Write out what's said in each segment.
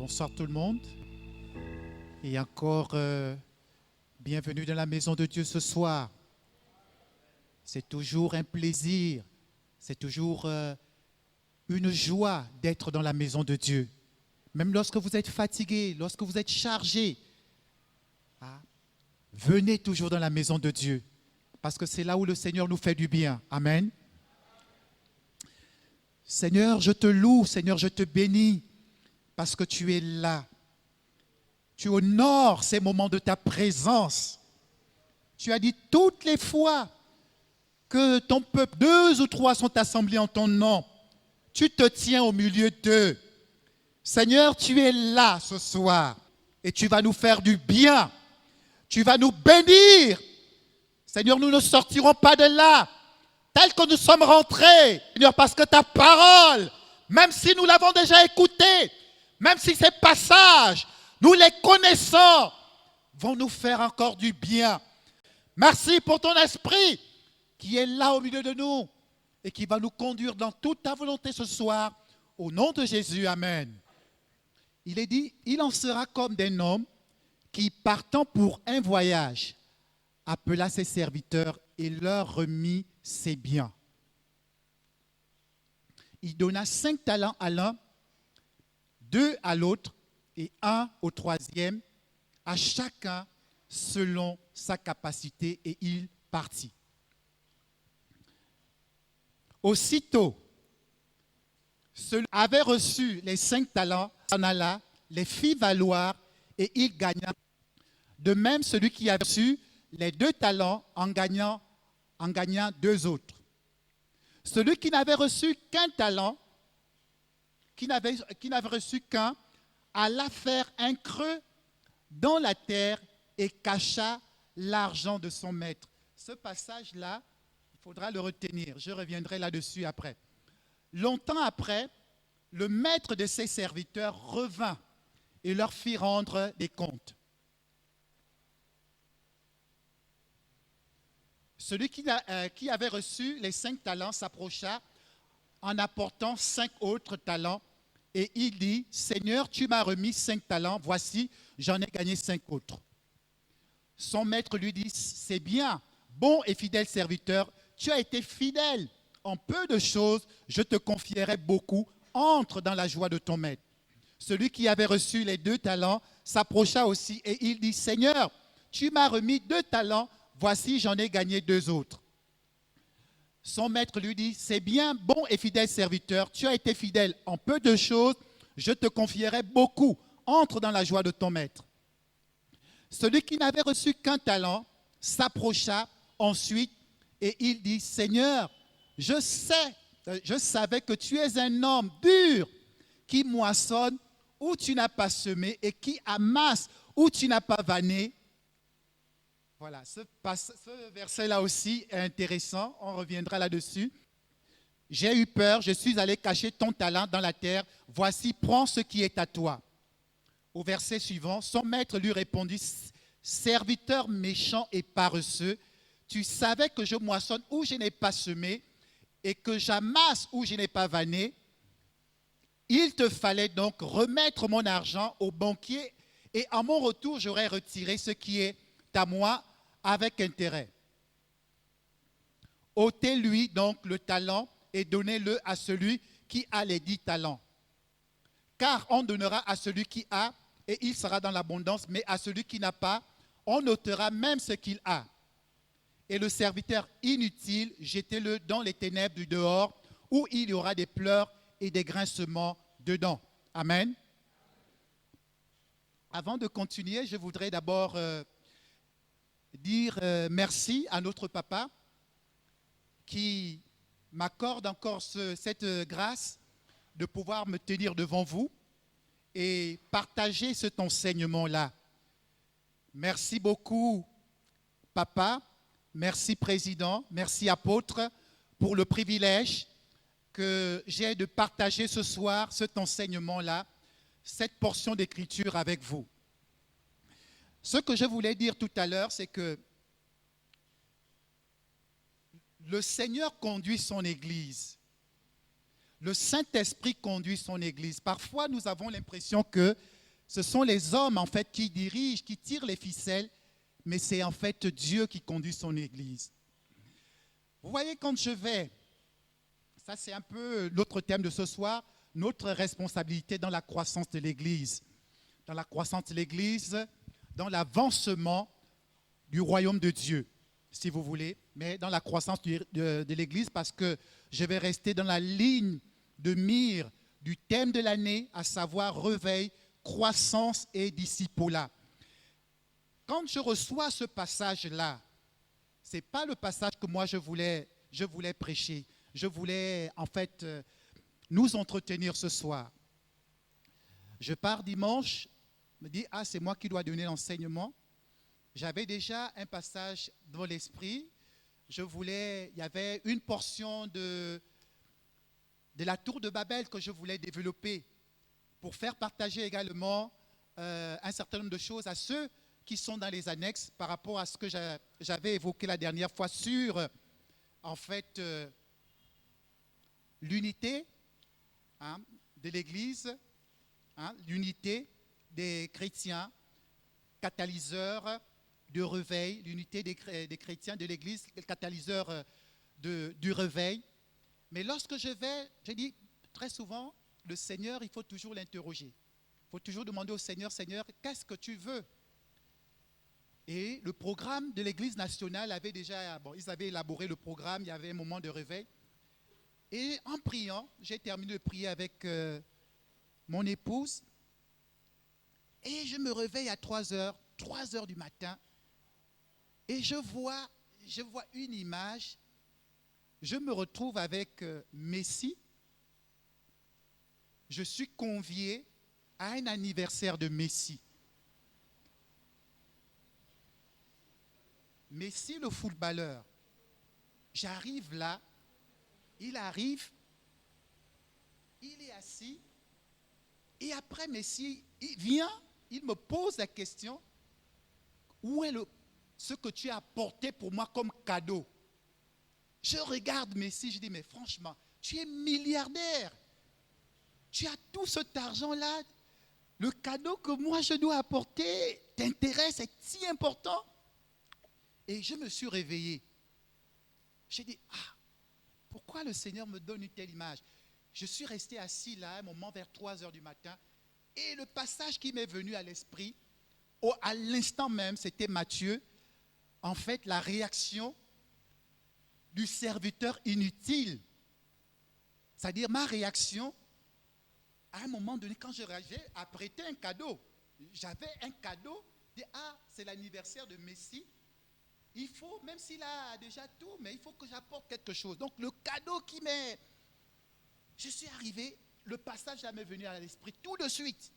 Bonsoir tout le monde et encore bienvenue dans la maison de Dieu ce soir. C'est toujours un plaisir, c'est toujours une joie d'être dans la maison de Dieu. Même lorsque vous êtes fatigué, lorsque vous êtes chargé, venez toujours dans la maison de Dieu parce que c'est là où le Seigneur nous fait du bien. Amen. Seigneur, je te loue, Seigneur, je te bénis parce que tu es là. Tu honores ces moments de ta présence. Tu as dit toutes les fois que ton peuple, 2 ou 3 sont assemblés en ton nom, tu te tiens au milieu d'eux. Seigneur, tu es là ce soir et tu vas nous faire du bien. Tu vas nous bénir. Seigneur, nous ne sortirons pas de là tel que nous sommes rentrés. Seigneur, parce que ta parole, même si nous l'avons déjà écoutée, même si ces passages, nous les connaissons, vont nous faire encore du bien. Merci pour ton esprit qui est là au milieu de nous et qui va nous conduire dans toute ta volonté ce soir. Au nom de Jésus, amen. Il est dit, il en sera comme d'un homme qui, partant pour un voyage, appela ses serviteurs et leur remit ses biens. Il donna 5 talents à l'un, 2 à l'autre et 1 au troisième, à chacun selon sa capacité, et il partit. Aussitôt, celui qui avait reçu les 5 talents s'en alla, les fit valoir et il gagna. De même, celui qui avait reçu les 2 talents en gagnant 2 autres. Celui qui n'avait reçu qu'un talent, qui n'avait reçu qu'un, alla faire un creux dans la terre et cacha l'argent de son maître. Ce passage-là, il faudra le retenir. Je reviendrai là-dessus après. Longtemps après, le maître de ses serviteurs revint et leur fit rendre des comptes. Celui qui avait reçu les 5 talents s'approcha en apportant 5 autres talents et il dit, « Seigneur, tu m'as remis 5 talents, voici, j'en ai gagné 5 autres. » Son maître lui dit, « C'est bien, bon et fidèle serviteur, tu as été fidèle. En peu de choses, je te confierai beaucoup. Entre dans la joie de ton maître. » Celui qui avait reçu les 2 talents s'approcha aussi et il dit, « Seigneur, tu m'as remis 2 talents, voici, j'en ai gagné 2 autres. » Son maître lui dit, « C'est bien, bon et fidèle serviteur, tu as été fidèle en peu de choses, je te confierai beaucoup. Entre dans la joie de ton maître. » Celui qui n'avait reçu qu'un talent s'approcha ensuite et il dit, « Seigneur, je savais que tu es un homme dur qui moissonne où tu n'as pas semé et qui amasse où tu n'as pas vanné. » Voilà, ce verset-là aussi est intéressant, on reviendra là-dessus. « J'ai eu peur, je suis allé cacher ton talent dans la terre, voici, prends ce qui est à toi. » Au verset suivant, son maître lui répondit, « Serviteur méchant et paresseux, tu savais que je moissonne où je n'ai pas semé et que j'amasse où je n'ai pas vanné. Il te fallait donc remettre mon argent au banquier et à mon retour, j'aurais retiré ce qui est à moi avec intérêt. Ôtez-lui donc le talent et donnez-le à celui qui a les 10 talents. Car on donnera à celui qui a et il sera dans l'abondance, mais à celui qui n'a pas, on ôtera même ce qu'il a. Et le serviteur inutile, jetez-le dans les ténèbres du dehors, où il y aura des pleurs et des grincements dedans. » Amen. Avant de continuer, je voudrais d'abord dire merci à notre papa qui m'accorde encore cette grâce de pouvoir me tenir devant vous et partager cet enseignement-là. Merci beaucoup, papa. Merci, président. Merci, apôtre, pour le privilège que j'ai de partager ce soir cet enseignement-là, cette portion d'écriture avec vous. Ce que je voulais dire tout à l'heure, c'est que le Seigneur conduit son Église. Le Saint-Esprit conduit son Église. Parfois, nous avons l'impression que Ce sont les hommes, en fait, qui dirigent, qui tirent les ficelles, mais c'est en fait Dieu qui conduit son Église. Vous voyez, quand je vais, ça c'est un peu l'autre thème de ce soir, notre responsabilité dans la croissance de l'Église. Dans la croissance de l'Église, dans l'avancement du royaume de Dieu, si vous voulez, mais dans la croissance de l'Église, parce que je vais rester dans la ligne de mire du thème de l'année, à savoir réveil, croissance et discipulat. Quand je reçois ce passage-là, ce n'est pas le passage que moi je voulais prêcher. Je voulais en fait nous entretenir ce soir. Je pars dimanche, me dis, ah, c'est moi qui dois donner l'enseignement. J'avais déjà un passage dans l'esprit. Il y avait une portion de la tour de Babel que je voulais développer pour faire partager également un certain nombre de choses à ceux qui sont dans les annexes par rapport à ce que j'avais évoqué la dernière fois sur, en fait, l'unité de l'Église, l'unité des chrétiens, catalyseur de réveil, l'unité des chrétiens de l'Église, catalyseur du réveil. Mais lorsque je dis très souvent, le Seigneur, il faut toujours l'interroger. Il faut toujours demander au Seigneur, Seigneur, qu'est-ce que tu veux? Et le programme de l'Église nationale avait déjà, ils avaient élaboré le programme, il y avait un moment de réveil. Et en priant, j'ai terminé de prier avec mon épouse. Et je me réveille à 3 heures du matin. Et je vois une image. Je me retrouve avec Messi. Je suis convié à un anniversaire de Messi. Messi, le footballeur. J'arrive là. Il arrive. Il est assis. Et après Messi, il vient, il me pose la question, où est ce que tu as apporté pour moi comme cadeau? Je regarde Messi, je dis, mais franchement, tu es milliardaire. Tu as tout cet argent-là. Le cadeau que moi je dois apporter t'intéresse, c'est si important. Et je me suis réveillé. J'ai dit, pourquoi le Seigneur me donne une telle image? Je suis resté assis là, un moment vers 3 heures du matin, et le passage qui m'est venu à l'esprit, à l'instant même, c'était Matthieu, en fait, la réaction du serviteur inutile. C'est-à-dire ma réaction, à un moment donné, quand j'ai apprêté un cadeau, j'avais un cadeau, c'est l'anniversaire de Messi, il faut, même s'il a déjà tout, mais il faut que j'apporte quelque chose. Donc le cadeau qui m'est... Je suis arrivé, le passage m'est venu à l'esprit tout de suite.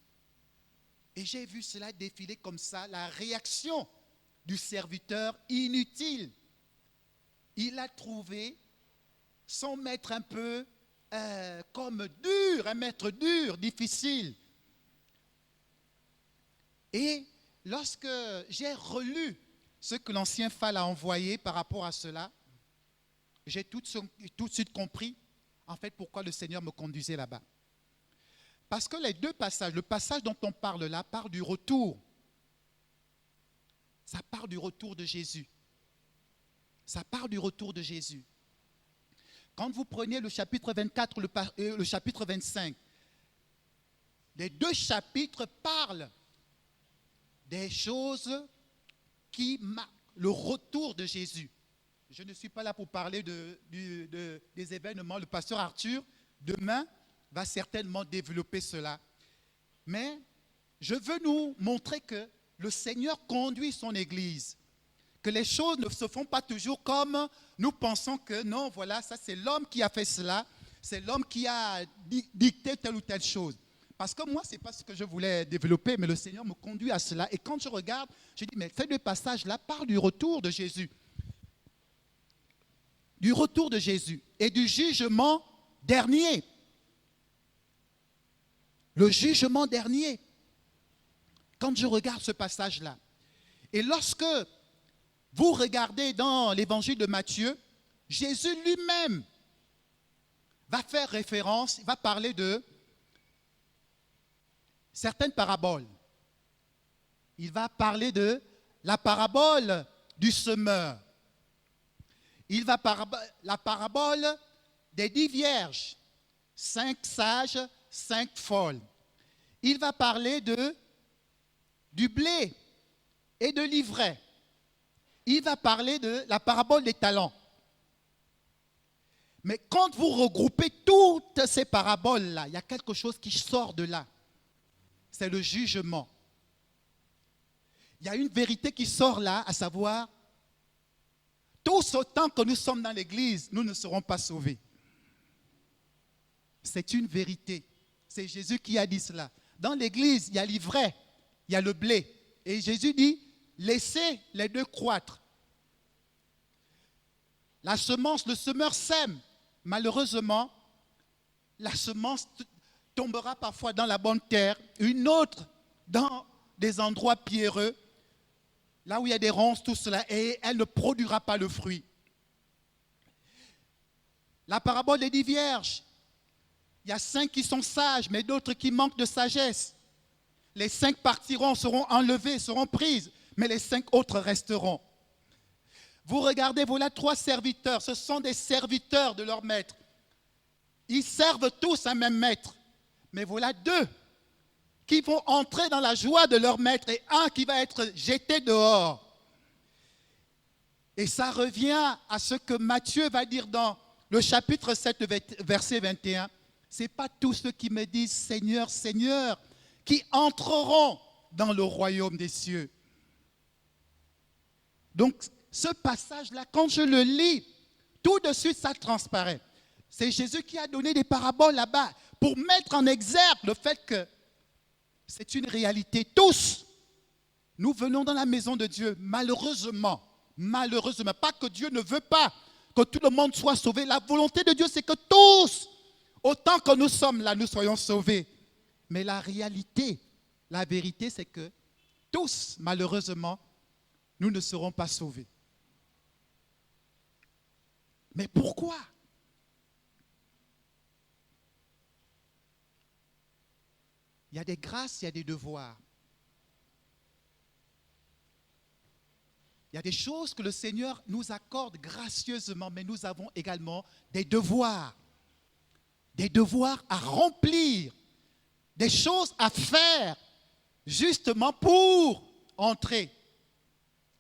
Et j'ai vu cela défiler comme ça, la réaction du serviteur inutile. Il a trouvé son maître un peu comme dur, un maître dur, difficile. Et lorsque j'ai relu ce que l'ancien Phal a envoyé par rapport à cela, j'ai tout de suite compris en fait pourquoi le Seigneur me conduisait là-bas. Parce que les deux passages, le passage dont on parle là, parle du retour. Ça parle du retour de Jésus. Ça parle du retour de Jésus. Quand vous prenez le chapitre 24 le chapitre 25, les deux chapitres parlent des choses qui marquent le retour de Jésus. Je ne suis pas là pour parler des événements. Le pasteur Arthur, demain, va certainement développer cela. Mais je veux nous montrer que le Seigneur conduit son Église. Que les choses ne se font pas toujours comme nous pensons que non, voilà, ça c'est l'homme qui a fait cela. C'est l'homme qui a dicté telle ou telle chose. Parce que moi, ce n'est pas ce que je voulais développer, mais le Seigneur me conduit à cela. Et quand je regarde, je dis, mais ces deux passages-là parlent du retour de Jésus. Du retour de Jésus et du jugement dernier. Le jugement dernier. Quand je regarde ce passage-là, et lorsque vous regardez dans l'évangile de Matthieu, Jésus lui-même va faire référence, il va parler de certaines paraboles. il va parler de la parabole du semeur. Il va la parabole des 10 vierges, 5 sages, 5 folles. Il va parler du blé et de l'ivraie. Il va parler de la parabole des talents. Mais quand vous regroupez toutes ces paraboles-là, il y a quelque chose qui sort de là. C'est le jugement. Il y a une vérité qui sort là, à savoir, tous autant que nous sommes dans l'église, nous ne serons pas sauvés. C'est une vérité. C'est Jésus qui a dit cela. Dans l'église, il y a l'ivraie, il y a le blé. Et Jésus dit, laissez les deux croître. La semence, le semeur sème. Malheureusement, la semence tombera parfois dans la bonne terre, une autre dans des endroits pierreux, là où il y a des ronces, tout cela, et elle ne produira pas le fruit. La parabole des 10 vierges, il y a 5 qui sont sages, mais d'autres qui manquent de sagesse. Les 5 partiront, seront enlevées, seront prises, mais les 5 autres resteront. Vous regardez, voilà 3 serviteurs, ce sont des serviteurs de leur maître. Ils servent tous un même maître, mais voilà 2 qui vont entrer dans la joie de leur maître et un qui va être jeté dehors. Et ça revient à ce que Matthieu va dire dans le chapitre 7, verset 21. Ce n'est pas tous ceux qui me disent Seigneur, Seigneur, qui entreront dans le royaume des cieux. Donc, ce passage-là, quand je le lis, tout de suite, ça transparaît. C'est Jésus qui a donné des paraboles là-bas pour mettre en exergue le fait que c'est une réalité. Tous, nous venons dans la maison de Dieu, malheureusement, pas que Dieu ne veut pas que tout le monde soit sauvé. La volonté de Dieu, c'est que tous, autant que nous sommes là, nous soyons sauvés. Mais la réalité, la vérité, c'est que tous, malheureusement, nous ne serons pas sauvés. Mais pourquoi? Il y a des grâces, il y a des devoirs. Il y a des choses que le Seigneur nous accorde gracieusement, mais nous avons également des devoirs à remplir, des choses à faire, justement pour entrer.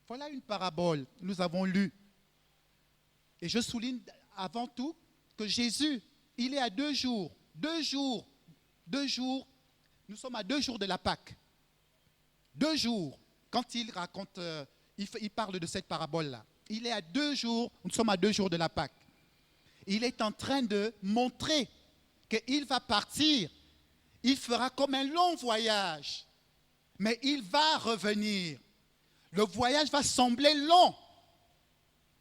Voilà une parabole que nous avons lue. Et je souligne avant tout que Jésus, il est à 2 jours, nous sommes à 2 jours de la Pâque. 2 jours, quand il raconte, il parle de cette parabole-là. Il est à 2 jours, nous sommes à 2 jours de la Pâque. Il est en train de montrer qu'il va partir. Il fera comme un long voyage, mais il va revenir. Le voyage va sembler long,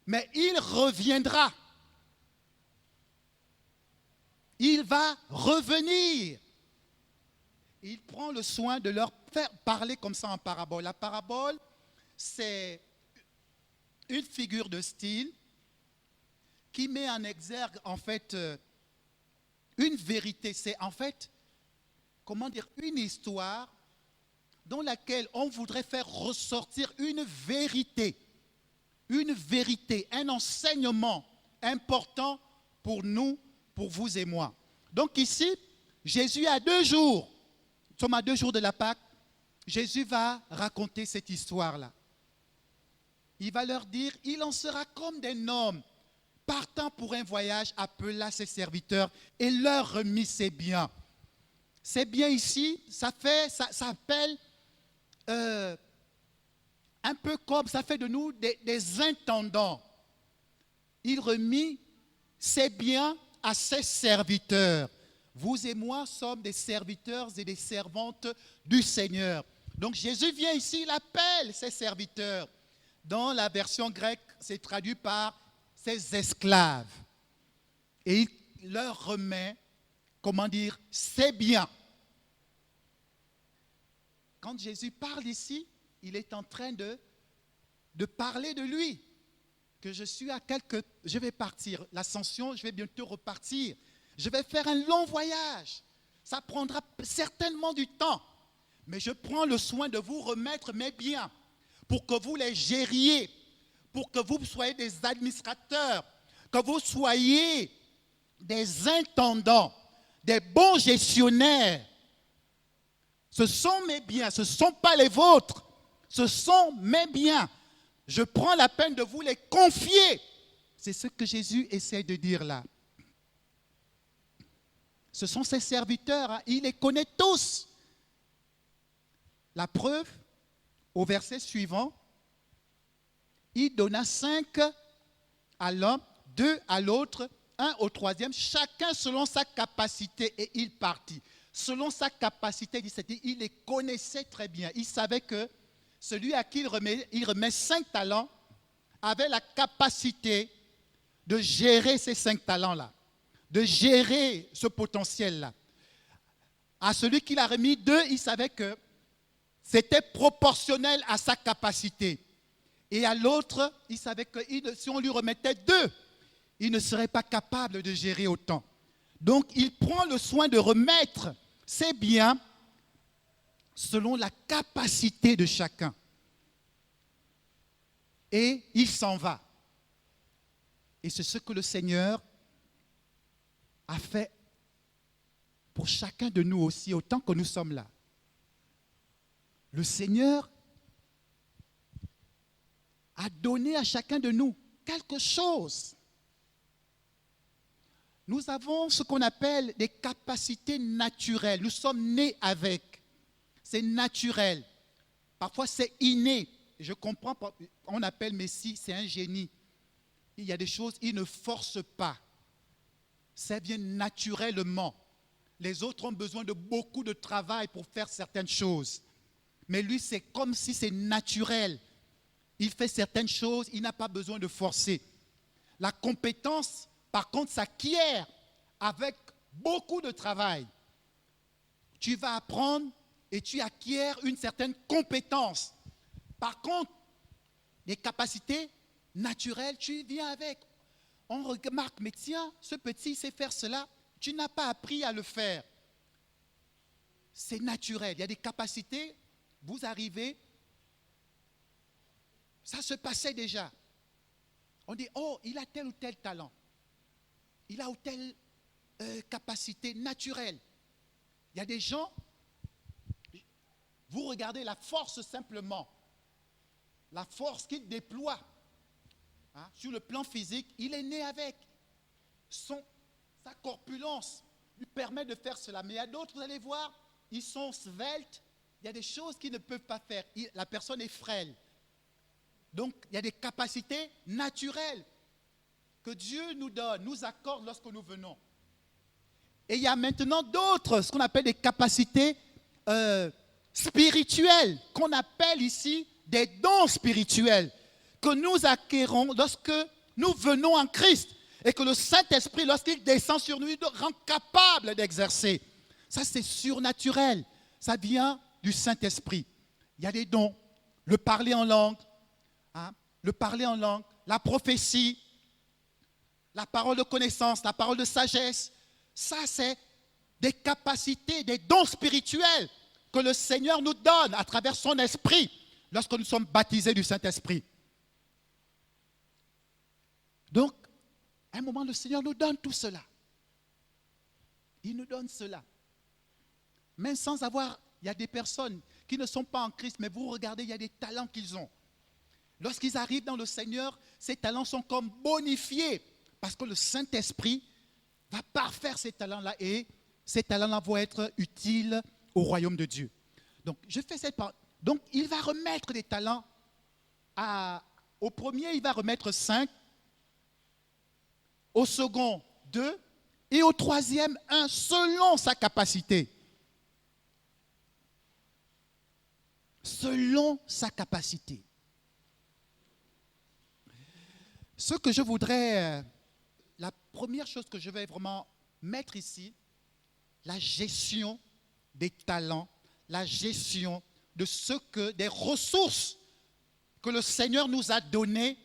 mais il reviendra. Il va revenir. Il prend le soin de leur faire parler comme ça en parabole. La parabole, c'est une figure de style qui met en exergue, en fait, une vérité. C'est en fait, une histoire dans laquelle on voudrait faire ressortir une vérité, un enseignement important pour nous, pour vous et moi. Donc ici, Jésus a 2 jours. Nous sommes à 2 jours de la Pâque. Jésus va raconter cette histoire-là. Il va leur dire, il en sera comme d'un homme partant pour un voyage, appela ses serviteurs et leur remit ses biens. Ces biens ici, ça appelle un peu comme, ça fait de nous des intendants. Il remit ses biens à ses serviteurs. Vous et moi sommes des serviteurs et des servantes du Seigneur. Donc Jésus vient ici, il appelle ses serviteurs. Dans la version grecque, c'est traduit par ses esclaves. Et il leur remet, ses biens. Quand Jésus parle ici, il est en train de parler de lui. Que je vais partir, l'ascension, je vais bientôt repartir. Je vais faire un long voyage. Ça prendra certainement du temps. mais je prends le soin de vous remettre mes biens pour que vous les gériez, pour que vous soyez des administrateurs, que vous soyez des intendants, des bons gestionnaires. Ce sont mes biens, ce ne sont pas les vôtres, ce sont mes biens. Je prends la peine de vous les confier. C'est ce que Jésus essaie de dire là. Ce sont ses serviteurs, hein, il les connaît tous. La preuve, au verset suivant, il donna 5 à l'un, 2 à l'autre, 1 au troisième, chacun selon sa capacité, et il partit. Selon sa capacité, il les connaissait très bien. Il savait que celui à qui il remet 5 talents avait la capacité de gérer ces 5 talents-là, de gérer ce potentiel-là. À celui qui l'a remis 2, il savait que c'était proportionnel à sa capacité. Et à l'autre, il savait que si on lui remettait 2, il ne serait pas capable de gérer autant. Donc, il prend le soin de remettre ses biens selon la capacité de chacun. Et il s'en va. Et c'est ce que le Seigneur a fait pour chacun de nous aussi, autant que nous sommes là. Le Seigneur a donné à chacun de nous quelque chose. Nous avons ce qu'on appelle des capacités naturelles. Nous sommes nés avec. C'est naturel. Parfois, c'est inné. Je comprends, on appelle Messi, c'est un génie. Il y a des choses, il ne force pas. Ça vient naturellement. Les autres ont besoin de beaucoup de travail pour faire certaines choses. Mais lui, c'est comme si c'est naturel. Il fait certaines choses, il n'a pas besoin de forcer. La compétence, par contre, s'acquiert avec beaucoup de travail. Tu vas apprendre et tu acquiers une certaine compétence. Par contre, les capacités naturelles, tu viens avec. On remarque, mais tiens, ce petit sait faire cela. Tu n'as pas appris à le faire. C'est naturel. Il y a des capacités, vous arrivez, ça se passait déjà. On dit, oh, il a tel ou tel talent. Il a ou telle capacité naturelle. Il y a des gens, vous regardez la force simplement, la force qu'il déploie sur le plan physique, il est né avec. Sa corpulence lui permet de faire cela. Mais il y a d'autres, vous allez voir, ils sont sveltes, il y a des choses qu'ils ne peuvent pas faire. La personne est frêle. Donc, il y a des capacités naturelles que Dieu nous donne, nous accorde lorsque nous venons. Et il y a maintenant d'autres, ce qu'on appelle des capacités spirituelles, qu'on appelle ici des dons spirituels, que nous acquérons lorsque nous venons en Christ et que le Saint-Esprit, lorsqu'il descend sur nous, il nous rend capable d'exercer. Ça, c'est surnaturel. Ça vient du Saint-Esprit. Il y a des dons, le parler en langue, la prophétie, la parole de connaissance, la parole de sagesse. Ça, c'est des capacités, des dons spirituels que le Seigneur nous donne à travers son esprit lorsque nous sommes baptisés du Saint-Esprit. Donc, à un moment, le Seigneur nous donne tout cela. Il nous donne cela. Même sans avoir, il y a des personnes qui ne sont pas en Christ, mais vous regardez, il y a des talents qu'ils ont. Lorsqu'ils arrivent dans le Seigneur, ces talents sont comme bonifiés parce que le Saint-Esprit va parfaire ces talents-là et ces talents-là vont être utiles au royaume de Dieu. Donc, je fais cette part. Donc, il va remettre des talents au premier, il va remettre 5, au second 2 et au troisième 1 selon sa capacité. Selon sa capacité. Ce que je voudrais, la première chose que je vais vraiment mettre ici, la gestion des talents, la gestion de des ressources que le Seigneur nous a données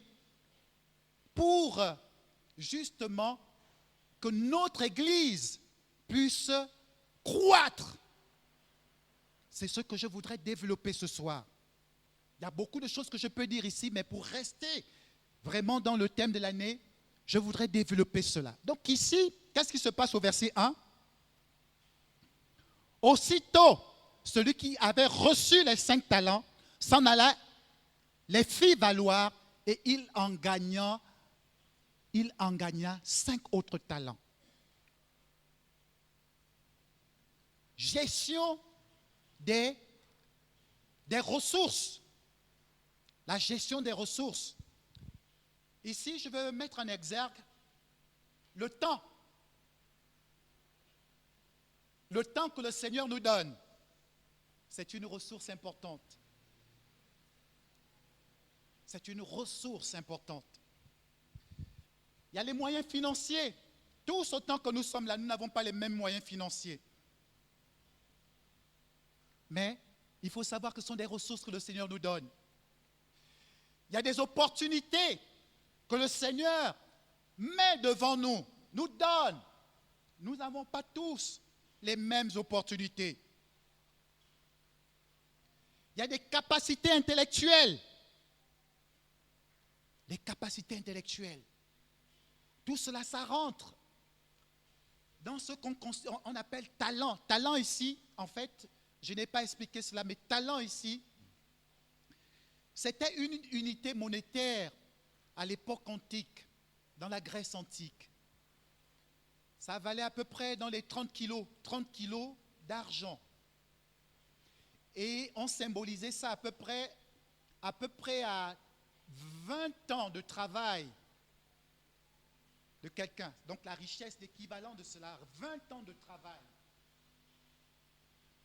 pour justement que notre Église puisse croître. C'est ce que je voudrais développer ce soir. Il y a beaucoup de choses que je peux dire ici, mais pour rester vraiment dans le thème de l'année, je voudrais développer cela. Donc ici, qu'est-ce qui se passe au verset 1? Aussitôt, celui qui avait reçu les 5 talents s'en alla, les fit valoir et il en gagna 5 autres talents. Gestion des ressources. La gestion des ressources. Ici, je veux mettre en exergue le temps. Le temps que le Seigneur nous donne, c'est une ressource importante. C'est une ressource importante. Il y a les moyens financiers. Tous autant que nous sommes là, nous n'avons pas les mêmes moyens financiers. Mais il faut savoir que ce sont des ressources que le Seigneur nous donne. Il y a des opportunités que le Seigneur met devant nous, nous donne. Nous n'avons pas tous les mêmes opportunités. Il y a des capacités intellectuelles. Les capacités intellectuelles. Tout cela, ça rentre dans ce qu'on appelle talent. Talent ici, en fait, je n'ai pas expliqué cela, mais talent ici, c'était une unité monétaire à l'époque antique, dans la Grèce antique. Ça valait à peu près dans les 30 kilos d'argent. Et on symbolisait ça à peu près à 20 ans de travail de quelqu'un. Donc la richesse, l'équivalent de cela, 20 ans de travail.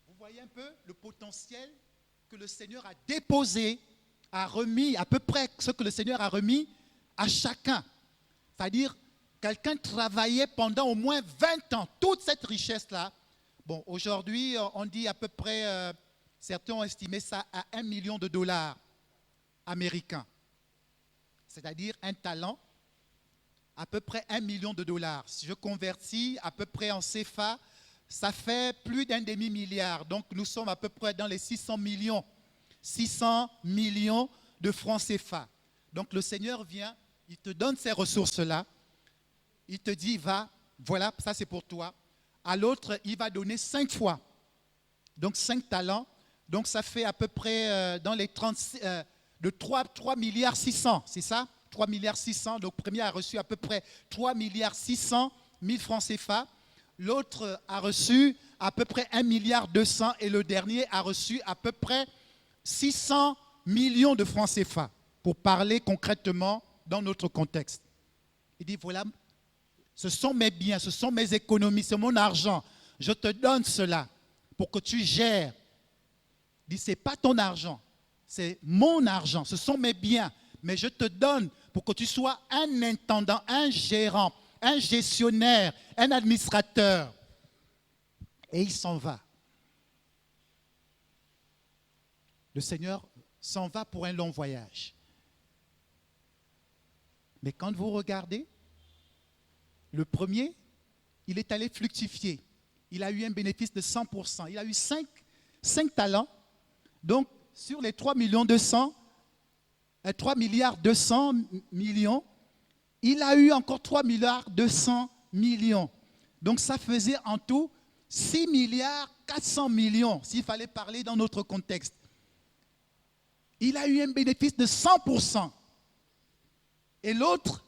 Vous voyez un peu le potentiel que le Seigneur a déposé, a remis, à peu près ce que le Seigneur a remis à chacun. C'est-à-dire, quelqu'un travaillait pendant au moins 20 ans, toute cette richesse-là. Bon, aujourd'hui, on dit à peu près, certains ont estimé ça à $1 million américains. C'est-à-dire un talent, à peu près $1 million. Si je convertis à peu près en CFA, ça fait plus d'un demi-milliard. Donc nous sommes à peu près dans les 600 millions de francs CFA. Donc le Seigneur vient, il te donne ces ressources-là, il te dit, va, voilà, ça c'est pour toi. À l'autre, il va donner 5 fois. Donc 5 talents. Donc ça fait à peu près dans les 36, de 3 milliards 600, c'est ça? 3 milliards 600. Donc le premier a reçu à peu près 3 milliards 600 000 francs CFA. L'autre a reçu à peu près 1 milliard 200 et le dernier a reçu à peu près 600 millions de francs CFA, pour parler concrètement dans notre contexte. Il dit, voilà, ce sont mes biens, ce sont mes économies, c'est mon argent. Je te donne cela pour que tu gères. Il dit, ce n'est pas ton argent, c'est mon argent, ce sont mes biens. Mais je te donne pour que tu sois un intendant, un gérant, un gestionnaire, un administrateur. Et il s'en va. Le Seigneur s'en va pour un long voyage. Mais quand vous regardez, le premier, il est allé fructifier. Il a eu un bénéfice de 100%. Il a eu 5 talents. Donc, sur les 3 milliards 200 millions, il a eu encore 3 milliards 200 millions. Donc, ça faisait en tout 6 milliards 400 millions, s'il fallait parler dans notre contexte. Il a eu un bénéfice de 100%. Et l'autre,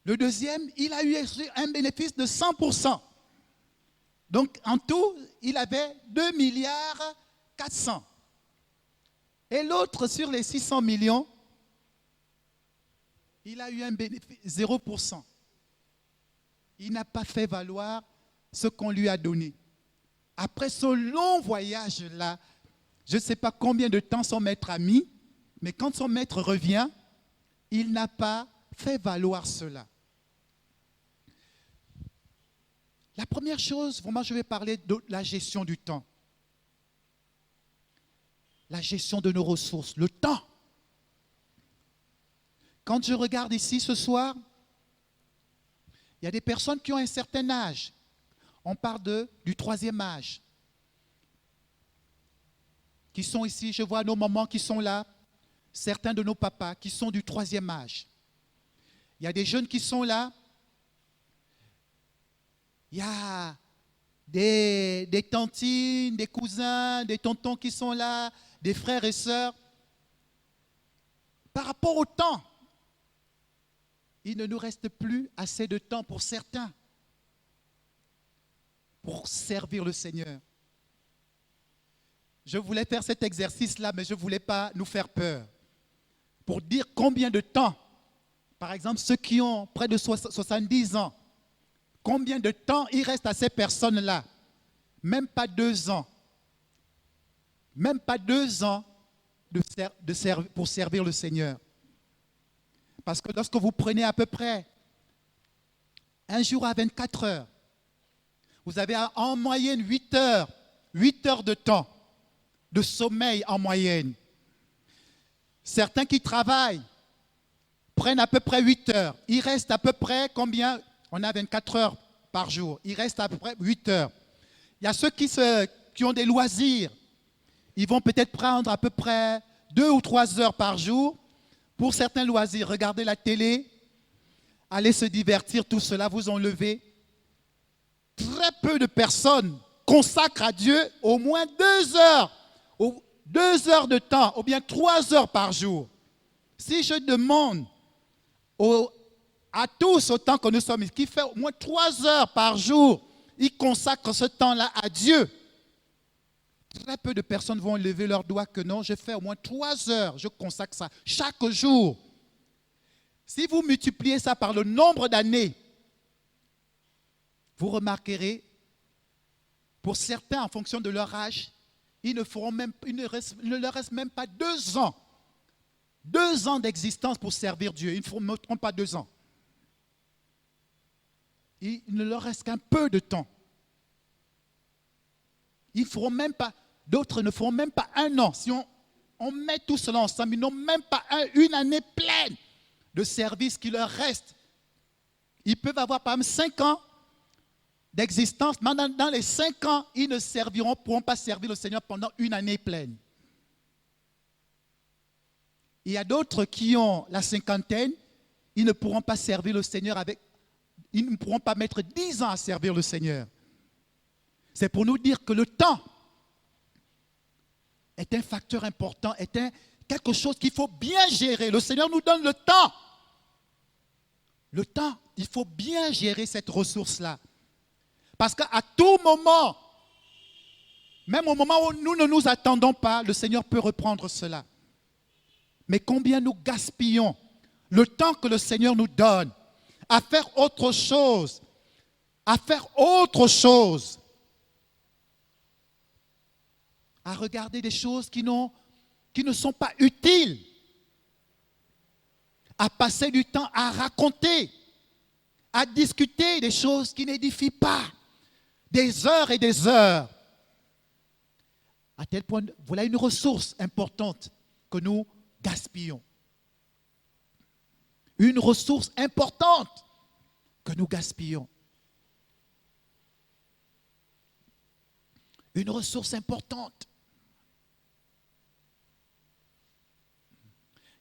le deuxième, il a eu un bénéfice de 100%. Donc, en tout, il avait 2 milliards 400. Et l'autre, sur les 600 millions, il a eu un bénéfice 0%. Il n'a pas fait valoir ce qu'on lui a donné. Après ce long voyage-là, je ne sais pas combien de temps son maître a mis, mais quand son maître revient, il n'a pas fait valoir cela. La première chose, vraiment, je vais parler de la gestion du temps. La gestion de nos ressources, le temps. Quand je regarde ici ce soir, il y a des personnes qui ont un certain âge. On parle du 3e âge. qui sont ici, je vois nos mamans qui sont là, certains de nos papas qui sont du 3e âge. Il y a des jeunes qui sont là. Il y a des tantines, des cousins, des tontons qui sont là, des frères et sœurs. Par rapport au temps, il ne nous reste plus assez de temps pour certains pour servir le Seigneur. Je voulais faire cet exercice-là, mais je ne voulais pas nous faire peur. Pour dire combien de temps, par exemple, ceux qui ont près de 70 ans, combien de temps il reste à ces personnes-là? Même pas 2 ans. Même pas 2 ans pour servir le Seigneur. Parce que lorsque vous prenez à peu près un jour à 24 heures, vous avez en moyenne 8 heures de temps de sommeil en moyenne. Certains qui travaillent prennent à peu près 8 heures. Il reste à peu près combien? On a 24 heures par jour. Il reste à peu près 8 heures. Il y a ceux qui ont des loisirs. Ils vont peut-être prendre à peu près 2 ou 3 heures par jour pour certains loisirs. Regarder la télé, aller se divertir, tout cela vous enlevez. Très peu de personnes consacrent à Dieu au moins 2 heures, 2 heures de temps, ou bien 3 heures par jour. Si je demande à tous, autant que nous sommes, qui fait au moins 3 heures par jour, ils consacrent ce temps-là à Dieu. Très peu de personnes vont lever leur doigt que non, je fais au moins 3 heures, je consacre ça chaque jour. Si vous multipliez ça par le nombre d'années, vous remarquerez, pour certains, en fonction de leur âge, il ne leur reste même pas 2 ans. 2 ans d'existence pour servir Dieu. Il ne me trompe pas 2 ans. Il ne leur reste qu'un peu de temps. Ils feront même pas, d'autres ne feront même pas 1 an. Si on met tout cela ensemble, ils n'ont même pas une année pleine de service qui leur reste. Ils peuvent avoir par exemple 5 ans d'existence, mais dans les 5 ans, ils ne pourront pas servir le Seigneur pendant une année pleine. Il y a d'autres qui ont la cinquantaine, ils ne pourront pas servir le Seigneur ils ne pourront pas mettre 10 ans à servir le Seigneur. C'est pour nous dire que le temps est un facteur important, quelque chose qu'il faut bien gérer. Le Seigneur nous donne le temps. Le temps, il faut bien gérer cette ressource-là. Parce qu'à tout moment, même au moment où nous ne nous attendons pas, le Seigneur peut reprendre cela. Mais combien nous gaspillons le temps que le Seigneur nous donne à faire autre chose, à regarder des choses qui ne sont pas utiles, à passer du temps à raconter, à discuter des choses qui n'édifient pas, des heures et des heures. À tel point, voilà une ressource importante que nous gaspillons. Une ressource importante que nous gaspillons. Une ressource importante.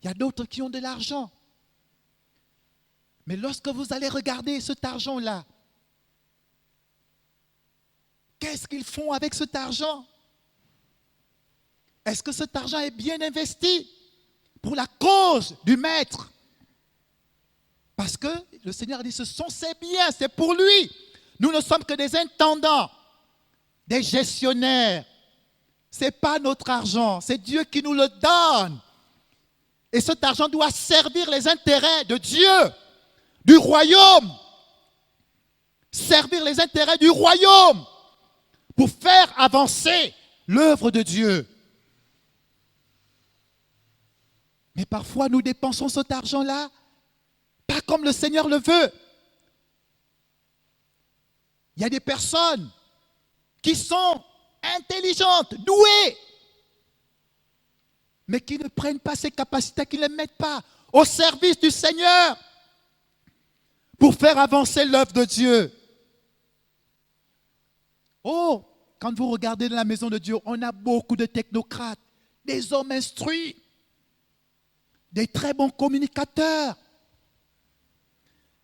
Il y a d'autres qui ont de l'argent. Mais lorsque vous allez regarder cet argent-là, qu'est-ce qu'ils font avec cet argent? Est-ce que cet argent est bien investi pour la cause du maître? Parce que le Seigneur a dit, ce sont ses biens, c'est pour lui. Nous ne sommes que des intendants, des gestionnaires. Ce n'est pas notre argent, c'est Dieu qui nous le donne. Et cet argent doit servir les intérêts de Dieu, du royaume. Servir les intérêts du royaume pour faire avancer l'œuvre de Dieu. Mais parfois, nous dépensons cet argent-là pas comme le Seigneur le veut. Il y a des personnes qui sont intelligentes, douées, mais qui ne prennent pas ces capacités, qui ne les mettent pas au service du Seigneur pour faire avancer l'œuvre de Dieu. Oh, quand vous regardez dans la maison de Dieu, on a beaucoup de technocrates. des hommes instruits, des très bons communicateurs,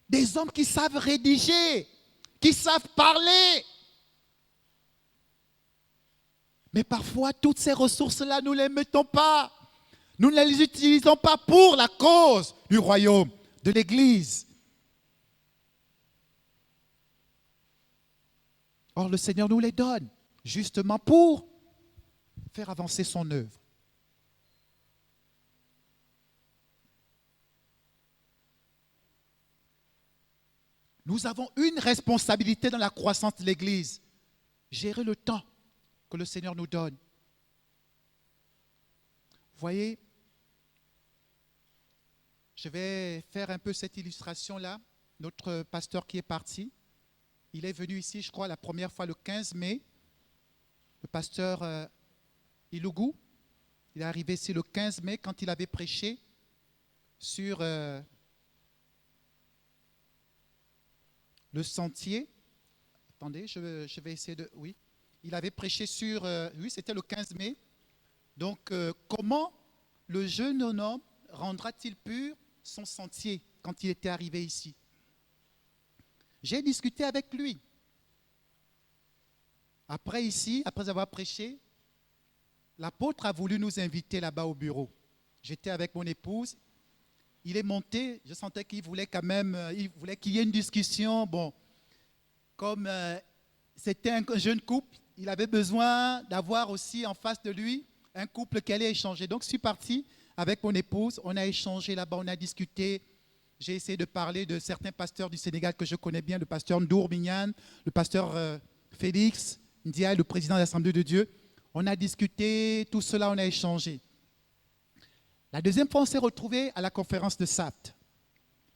des hommes qui savent rédiger, qui savent parler. Mais parfois, toutes ces ressources-là, nous ne les mettons pas. Nous ne les utilisons pas pour la cause du royaume, de l'Église. Or, le Seigneur nous les donne, justement pour faire avancer son œuvre. Nous avons une responsabilité dans la croissance de l'Église. Gérer le temps que le Seigneur nous donne. Vous voyez, je vais faire un peu cette illustration-là. Notre pasteur qui est parti, il est venu ici, je crois, la première fois le 15 mai. Le pasteur Ilougou, il est arrivé ici le 15 mai quand il avait prêché sur le sentier. Attendez, je vais essayer de... Oui, il avait prêché sur... oui, c'était le 15 mai. Donc, comment le jeune homme rendra-t-il pur son sentier quand il était arrivé ici? J'ai discuté avec lui. Après ici, après avoir prêché, l'apôtre a voulu nous inviter là-bas au bureau. J'étais avec mon épouse. Il est monté, je sentais qu'il voulait quand même, il voulait qu'il y ait une discussion. Bon, comme c'était un jeune couple, il avait besoin d'avoir aussi en face de lui un couple qui allait échanger. Donc, je suis parti avec mon épouse, on a échangé là-bas, on a discuté. J'ai essayé de parler de certains pasteurs du Sénégal que je connais bien, le pasteur Ndour Mignan, le pasteur Félix Ndiaye, le président de l'Assemblée de Dieu. On a discuté, tout cela, on a échangé. La deuxième fois, on s'est retrouvés à la conférence de SAPT.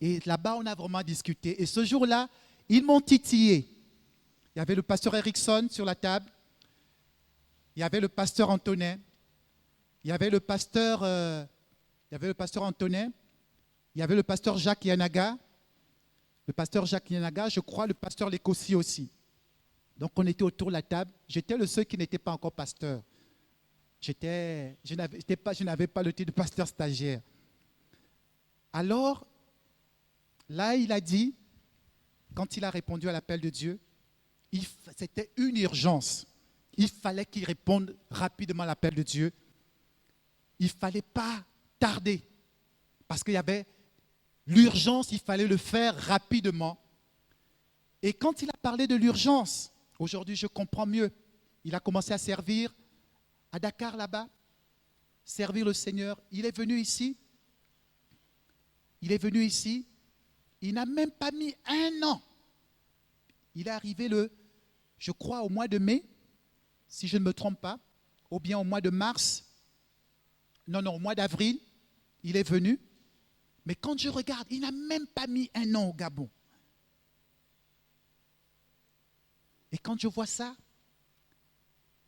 Et là-bas, on a vraiment discuté. Et ce jour-là, ils m'ont titillé. Il y avait le pasteur Erickson sur la table. Il y avait le pasteur Antonin. Il y avait le pasteur Antonin. Il y avait le pasteur Jacques Yanaga. Le pasteur Jacques Yanaga, je crois, le pasteur Lekossi aussi. Donc, on était autour de la table. J'étais le seul qui n'était pas encore pasteur. Je n'avais pas le titre de pasteur stagiaire. Alors, là, il a dit, quand il a répondu à l'appel de Dieu, c'était une urgence. Il fallait qu'il réponde rapidement à l'appel de Dieu. Il ne fallait pas tarder. Parce qu'il y avait l'urgence, il fallait le faire rapidement. Et quand il a parlé de l'urgence, aujourd'hui je comprends mieux. Il a commencé à servir à Dakar là-bas, servir le Seigneur. Il est venu ici. Il n'a même pas mis un an. Il est arrivé je crois au mois de mai, si je ne me trompe pas, ou bien au mois de mars. Non, au mois d'avril, il est venu. Mais quand je regarde, il n'a même pas mis un an au Gabon. Et quand je vois ça,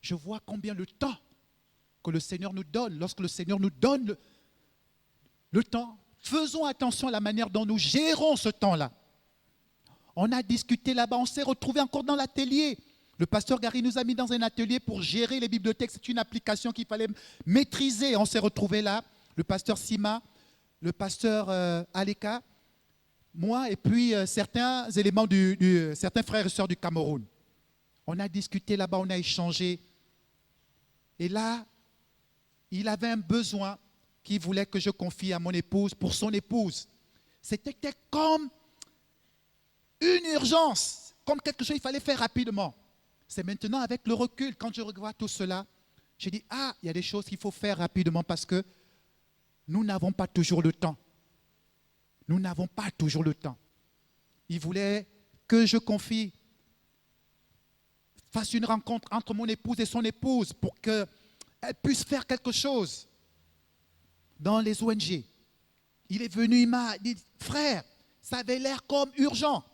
je vois combien le temps que le Seigneur nous donne, lorsque le Seigneur nous donne le temps, faisons attention à la manière dont nous gérons ce temps-là. On a discuté là-bas, on s'est retrouvés encore dans l'atelier. Le pasteur Gary nous a mis dans un atelier pour gérer les bibliothèques. C'est une application qu'il fallait maîtriser. On s'est retrouvés là, le pasteur Sima, le pasteur Aleka, moi et puis certains éléments, certains frères et sœurs du Cameroun. On a discuté là-bas, on a échangé. Et là, il avait un besoin qu'il voulait que je confie à mon épouse, pour son épouse. C'était comme une urgence, comme quelque chose qu'il fallait faire rapidement. C'est maintenant avec le recul, quand je regarde tout cela, je dis, il y a des choses qu'il faut faire rapidement parce que nous n'avons pas toujours le temps. Nous n'avons pas toujours le temps. Il voulait que je fasse une rencontre entre mon épouse et son épouse pour qu'elle puisse faire quelque chose dans les ONG. Il est venu, il m'a dit, frère, ça avait l'air comme urgent.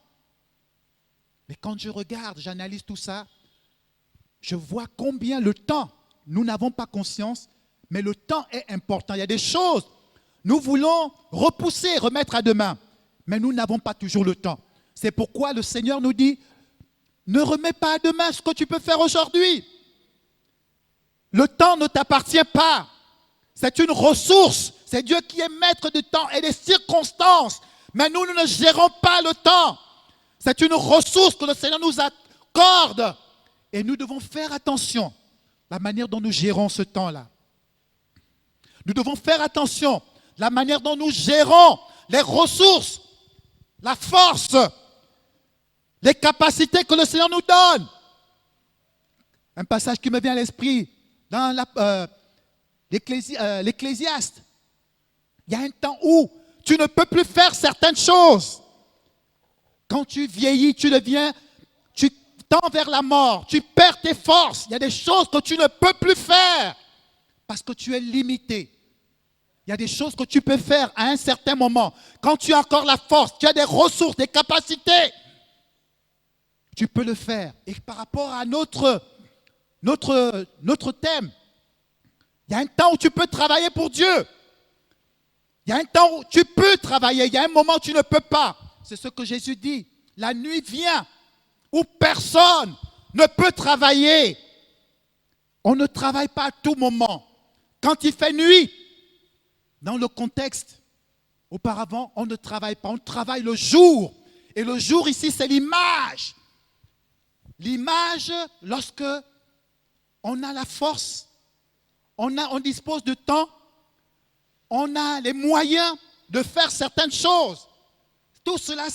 Mais quand je regarde, j'analyse tout ça, je vois combien le temps, nous n'avons pas conscience, mais le temps est important. Il y a des choses, nous voulons repousser, remettre à demain, mais nous n'avons pas toujours le temps. C'est pourquoi le Seigneur nous dit, ne remets pas à demain ce que tu peux faire aujourd'hui. Le temps ne t'appartient pas. C'est une ressource. C'est Dieu qui est maître du temps et des circonstances. Mais nous ne gérons pas le temps. C'est une ressource que le Seigneur nous accorde. Et nous devons faire attention à la manière dont nous gérons ce temps-là. Nous devons faire attention à la manière dont nous gérons les ressources, la force, les capacités que le Seigneur nous donne. Un passage qui me vient à l'esprit dans l'Ecclésiaste. Il y a un temps où tu ne peux plus faire certaines choses. Quand tu vieillis, tu tends vers la mort, tu perds tes forces. Il y a des choses que tu ne peux plus faire parce que tu es limité. Il y a des choses que tu peux faire à un certain moment. Quand tu as encore la force, tu as des ressources, des capacités, tu peux le faire. Et par rapport à notre thème, il y a un temps où tu peux travailler pour Dieu. Il y a un temps où tu peux travailler, il y a un moment où tu ne peux pas. C'est ce que Jésus dit. La nuit vient où personne ne peut travailler. On ne travaille pas à tout moment. Quand il fait nuit, dans le contexte, auparavant, on ne travaille pas. On travaille le jour. Et le jour ici, c'est l'image. L'image, lorsque on a la force, on dispose de temps, on a les moyens de faire certaines choses. Tout cela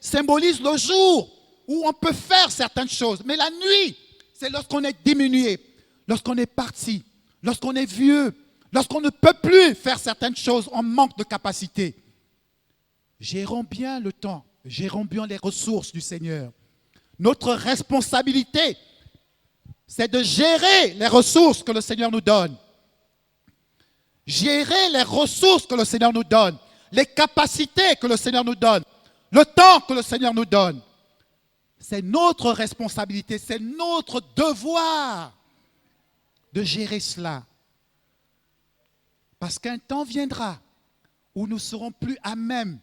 symbolise le jour où on peut faire certaines choses. Mais la nuit, c'est lorsqu'on est diminué, lorsqu'on est parti, lorsqu'on est vieux, lorsqu'on ne peut plus faire certaines choses, on manque de capacité. Gérons bien le temps, gérons bien les ressources du Seigneur. Notre responsabilité, c'est de gérer les ressources que le Seigneur nous donne. Gérer les ressources que le Seigneur nous donne, les capacités que le Seigneur nous donne, le temps que le Seigneur nous donne. C'est notre responsabilité, c'est notre devoir de gérer cela. Parce qu'un temps viendra où nous ne serons plus à même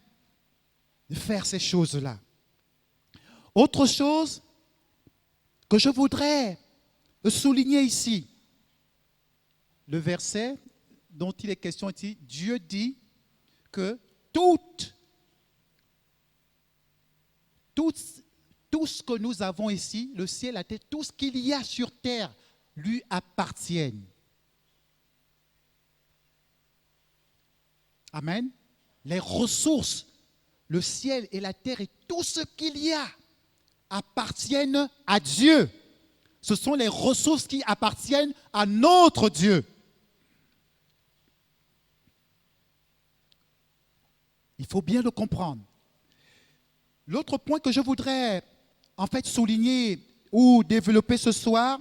de faire ces choses-là. Autre chose que je voudrais souligner ici, le verset dont il est question ici, Dieu dit que tout ce que nous avons ici, le ciel, la terre, tout ce qu'il y a sur terre lui appartient. Amen. Les ressources, le ciel et la terre et tout ce qu'il y a appartiennent à Dieu. Ce sont les ressources qui appartiennent à notre Dieu. Il faut bien le comprendre. L'autre point que je voudrais en fait souligner ou développer ce soir,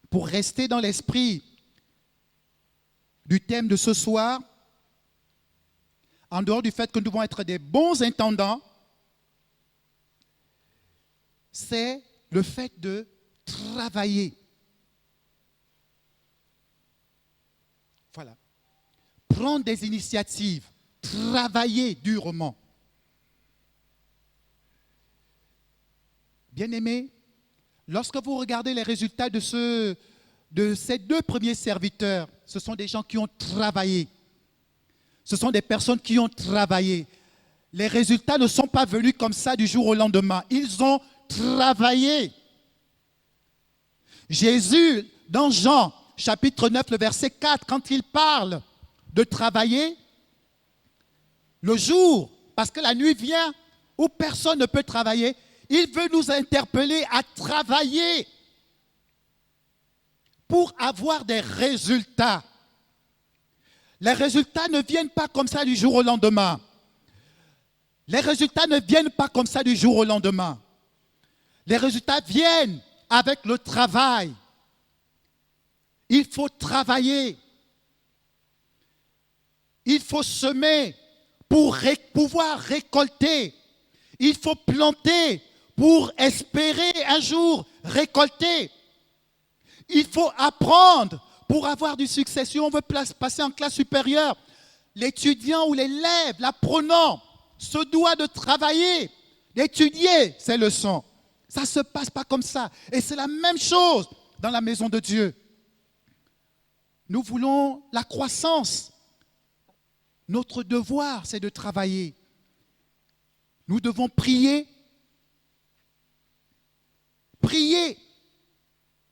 pour rester dans l'esprit du thème de ce soir, en dehors du fait que nous devons être des bons intendants, c'est le fait de travailler. Voilà. Prendre des initiatives, travailler durement. Bien-aimés, lorsque vous regardez les résultats de ces deux premiers serviteurs, ce sont des gens qui ont travaillé. Ce sont des personnes qui ont travaillé. Les résultats ne sont pas venus comme ça du jour au lendemain. Ils ont travaillé. Jésus, dans Jean, chapitre 9, le verset 4, quand il parle de travailler, le jour, parce que la nuit vient où personne ne peut travailler, il veut nous interpeller à travailler pour avoir des résultats. Les résultats ne viennent pas comme ça du jour au lendemain. Les résultats ne viennent pas comme ça du jour au lendemain. Les résultats viennent avec le travail. Il faut travailler. Il faut semer pour pouvoir récolter. Il faut planter pour espérer un jour récolter. Il faut apprendre pour avoir du succès. Si on veut passer en classe supérieure, l'étudiant ou l'élève, l'apprenant, se doit de travailler, d'étudier ses leçons. Ça ne se passe pas comme ça. Et c'est la même chose dans la maison de Dieu. Nous voulons la croissance. Notre devoir, c'est de travailler. Nous devons prier. Prier.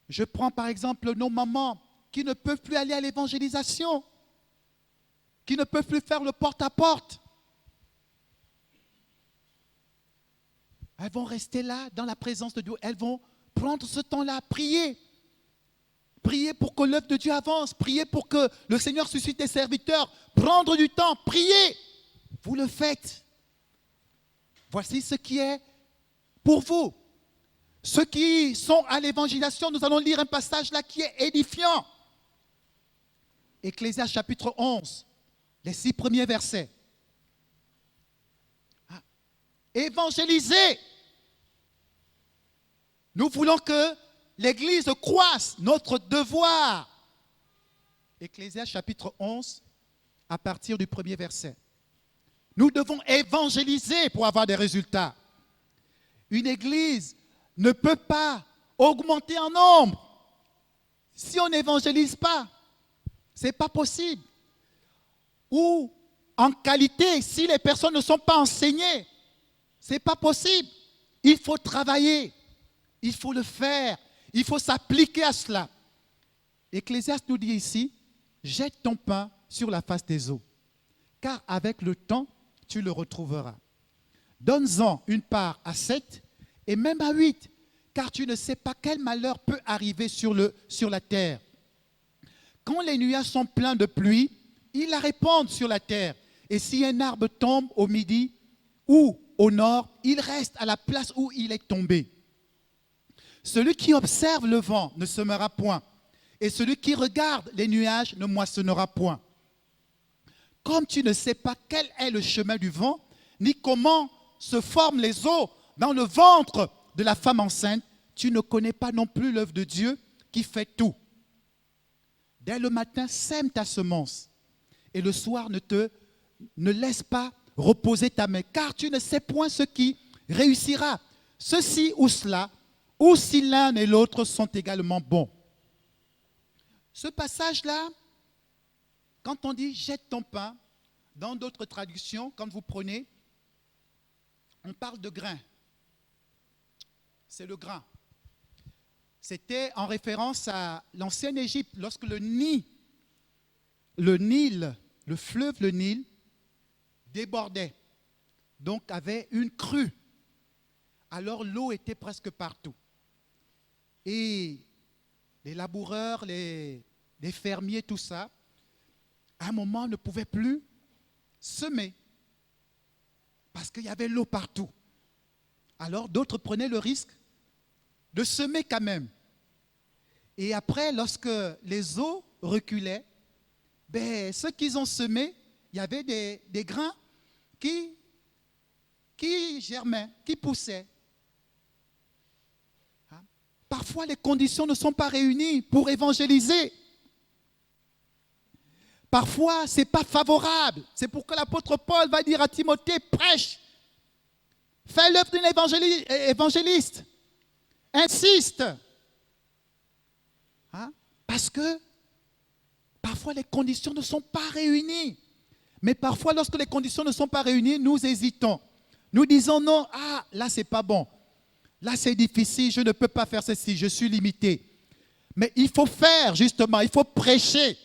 Je prends par exemple nos mamans qui ne peuvent plus aller à l'évangélisation, qui ne peuvent plus faire le porte-à-porte. Elles vont rester là, dans la présence de Dieu. Elles vont prendre ce temps-là à prier. Prier pour que l'œuvre de Dieu avance. Prier pour que le Seigneur suscite des serviteurs. Prendre du temps, prier. Vous le faites. Voici ce qui est pour vous. Ceux qui sont à l'évangélisation, nous allons lire un passage là qui est édifiant. Ecclésiaste chapitre 11, les 6 premiers versets. Évangéliser. Nous voulons que l'Église croisse, notre devoir. Ecclésiaste chapitre 11, à partir du premier verset. Nous devons évangéliser pour avoir des résultats. Une Église ne peut pas augmenter en nombre si on n'évangélise pas. Ce n'est pas possible. Ou en qualité, si les personnes ne sont pas enseignées, ce n'est pas possible. Il faut travailler. Il faut le faire. Il faut s'appliquer à cela. Ecclésiaste nous dit ici, jette ton pain sur la face des eaux, car avec le temps, tu le retrouveras. Donne-en une part à 7 et même à 8, car tu ne sais pas quel malheur peut arriver sur la terre. Quand les nuages sont pleins de pluie, ils la répandent sur la terre. Et si un arbre tombe au midi ou au nord, il reste à la place où il est tombé. Celui qui observe le vent ne semera point, et celui qui regarde les nuages ne moissonnera point. Comme tu ne sais pas quel est le chemin du vent, ni comment se forment les eaux dans le ventre de la femme enceinte, tu ne connais pas non plus l'œuvre de Dieu qui fait tout. Dès le matin, sème ta semence, et le soir ne laisse pas reposer ta main, car tu ne sais point ce qui réussira, ceci ou cela, ou si l'un et l'autre sont également bons. Ce passage-là, quand on dit « jette ton pain », dans d'autres traductions, quand vous prenez, on parle de grain. C'est le grain. C'était en référence à l'ancienne Égypte, lorsque le Nil, le fleuve, le Nil, débordait, donc avait une crue. Alors l'eau était presque partout. Et les laboureurs, les fermiers, tout ça, à un moment ne pouvaient plus semer parce qu'il y avait l'eau partout. Alors d'autres prenaient le risque de semer quand même. Et après, lorsque les eaux reculaient, ceux qu'ils ont semés, il y avait des grains qui germaient, qui poussaient. Parfois, les conditions ne sont pas réunies pour évangéliser. Parfois, ce n'est pas favorable. C'est pourquoi l'apôtre Paul va dire à Timothée, prêche, fais l'œuvre d'un évangéliste, insiste. Parce que parfois, les conditions ne sont pas réunies. Mais parfois, lorsque les conditions ne sont pas réunies, nous hésitons. Nous disons non, là, ce n'est pas bon. Là, c'est difficile, je ne peux pas faire ceci, je suis limité. Mais il faut faire, justement, il faut prêcher.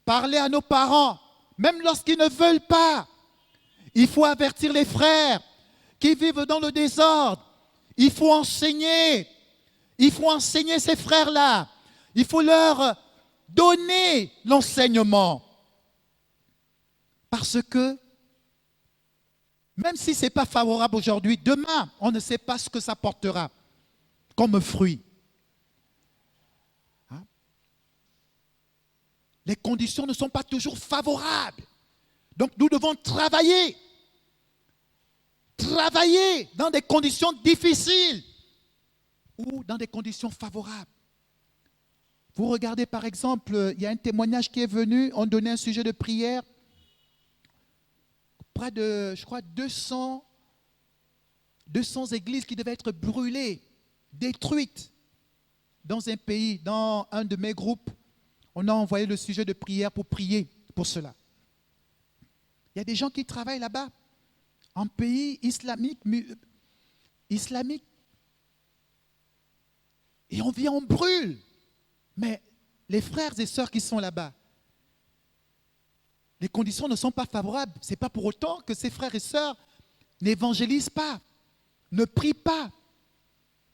Parler à nos parents, même lorsqu'ils ne veulent pas. Il faut avertir les frères qui vivent dans le désordre. Il faut enseigner. Il faut enseigner ces frères-là. Il faut leur donner l'enseignement. Parce que, même si ce n'est pas favorable aujourd'hui, demain, on ne sait pas ce que ça portera comme fruit. Les conditions ne sont pas toujours favorables. Donc nous devons travailler. Travailler dans des conditions difficiles ou dans des conditions favorables. Vous regardez par exemple, il y a un témoignage qui est venu, on donnait un sujet de prière. Près de, je crois, 200 églises qui devaient être brûlées, détruites dans un pays, dans un de mes groupes. On a envoyé le sujet de prière pour prier pour cela. Il y a des gens qui travaillent là-bas, en pays islamique. Et on vient, on brûle. Mais les frères et sœurs qui sont là-bas, les conditions ne sont pas favorables. Ce n'est pas pour autant que ces frères et sœurs n'évangélisent pas, ne prient pas.